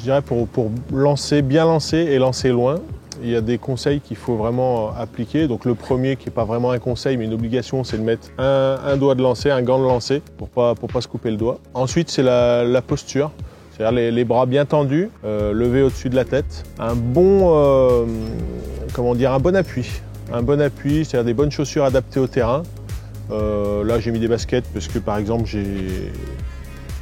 Je dirais pour lancer, bien lancer et lancer loin, il y a des conseils qu'il faut vraiment appliquer. Donc le premier, qui n'est pas vraiment un conseil mais une obligation, c'est de mettre un doigt de lancer, un gant de lancer pour pas se couper le doigt. Ensuite, c'est la posture, c'est-à-dire les bras bien tendus, levés au-dessus de la tête. Un bon appui. Un bon appui, c'est-à-dire des bonnes chaussures adaptées au terrain. Là, j'ai mis des baskets parce que, par exemple,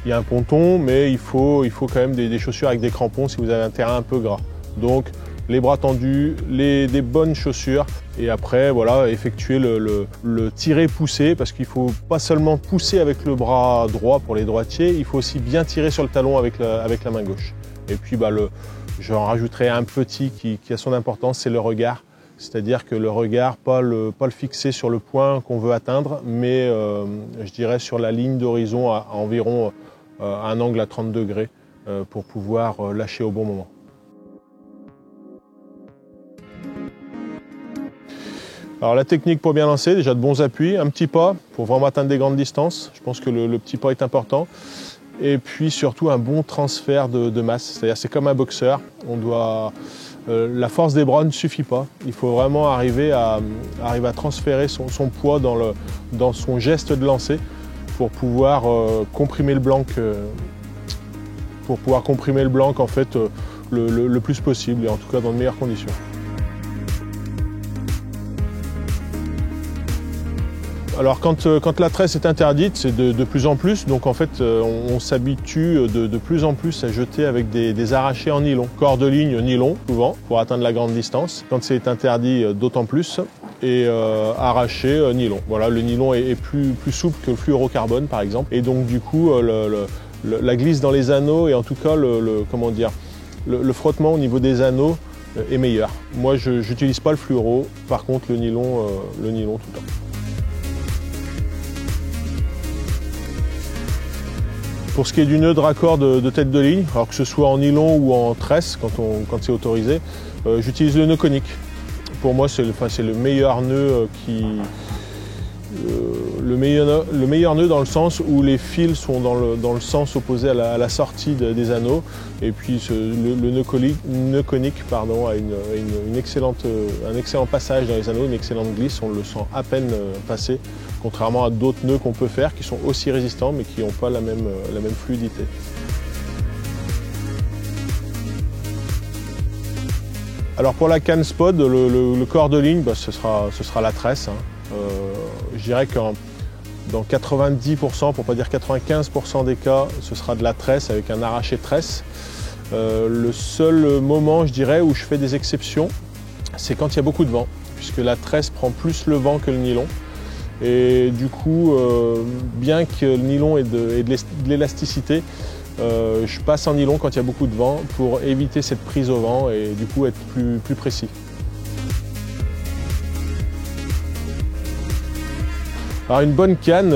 il y a un ponton, mais il faut quand même des chaussures avec des crampons si vous avez un terrain un peu gras. Donc, les bras tendus, des bonnes chaussures, et après, voilà, effectuer le tirer-pousser, parce qu'il ne faut pas seulement pousser avec le bras droit pour les droitiers, il faut aussi bien tirer sur le talon avec la main gauche. Et puis, j'en rajouterai un petit qui a son importance, c'est le regard. C'est-à-dire que le regard, pas le fixer sur le point qu'on veut atteindre, mais je dirais sur la ligne d'horizon à environ un angle à 30 degrés pour pouvoir lâcher au bon moment. Alors la technique pour bien lancer, déjà de bons appuis, un petit pas pour vraiment atteindre des grandes distances. Je pense que le petit pas est important. Et puis surtout un bon transfert de masse. C'est-à-dire c'est comme un boxeur, la force des bras ne suffit pas. Il faut vraiment arriver à transférer son poids dans son geste de lancer pour pouvoir comprimer le blanc en fait le plus possible et en tout cas dans de meilleures conditions. Alors quand la tresse est interdite, c'est de plus en plus, donc en fait on s'habitue de plus en plus à jeter avec des arrachés en nylon. Corps de ligne nylon, souvent, pour atteindre la grande distance. Quand c'est interdit, d'autant plus. Et arraché nylon. Voilà, le nylon est plus souple que le fluorocarbone par exemple. Et donc du coup, la glisse dans les anneaux et en tout cas le frottement au niveau des anneaux est meilleur. Moi je n'utilise pas le fluoro, par contre le nylon tout le temps. Pour ce qui est du nœud de raccord de tête de ligne, alors que ce soit en nylon ou en tresse, quand c'est autorisé, j'utilise le nœud conique. Pour moi, c'est le meilleur nœud le meilleur nœud dans le sens où les fils sont dans le sens opposé à la sortie des anneaux. Et puis le nœud conique a un excellent passage dans les anneaux, une excellente glisse, on le sent à peine passer, contrairement à d'autres nœuds qu'on peut faire qui sont aussi résistants mais qui n'ont pas la même fluidité. Alors pour la canne spod, le corps de ligne, ce sera la tresse. Je dirais que dans 90%, pour pas dire 95% des cas, ce sera de la tresse avec un arraché tresse. Le seul moment, je dirais, où je fais des exceptions, c'est quand il y a beaucoup de vent, puisque la tresse prend plus le vent que le nylon. Et du coup, bien que le nylon ait de l'élasticité, je passe en nylon quand il y a beaucoup de vent pour éviter cette prise au vent et du coup être plus précis. Alors une bonne canne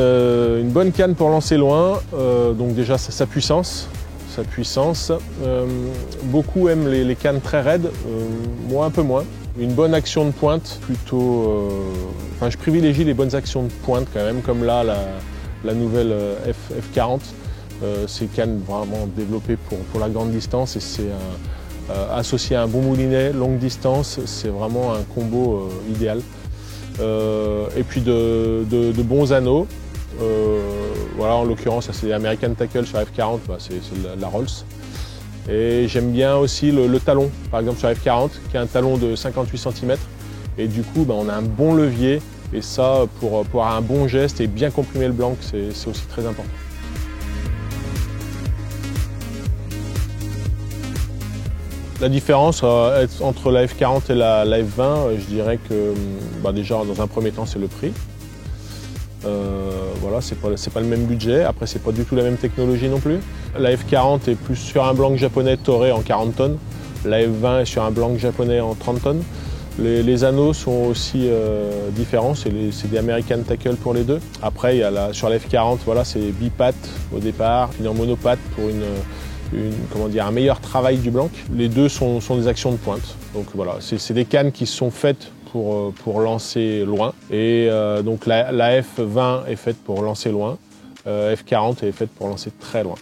pour lancer loin, donc déjà sa puissance. Beaucoup aiment les cannes très raides, moi un peu moins. Une bonne action de pointe, je privilégie les bonnes actions de pointe quand même, comme là la nouvelle F40. C'est une canne vraiment développée pour la grande distance et c'est associé à un bon moulinet longue distance, c'est vraiment un combo idéal. Et puis de bons anneaux. Voilà, en l'occurrence, c'est American Tackle sur F40, c'est la Rolls. Et j'aime bien aussi le talon, par exemple sur F40, qui a un talon de 58 cm. Et du coup, on a un bon levier. Et ça, pour avoir un bon geste et bien comprimer le blanc, c'est aussi très important. La différence entre la F40 et la F20, je dirais que déjà dans un premier temps c'est le prix. Voilà, c'est pas le même budget, après c'est pas du tout la même technologie non plus. La F40 est plus sur un blanc japonais Toray en 40 tonnes, la F20 est sur un blanc japonais en 30 tonnes. Les anneaux sont aussi différents, c'est des American Tackle pour les deux. Après sur la F40, voilà, c'est bipatte au départ, puis en monopatte pour un meilleur travail du blanc. Les deux sont des actions de pointe. Donc voilà, c'est des cannes qui sont faites pour lancer loin. Et donc la F20 est faite pour lancer loin, F40 est faite pour lancer très loin.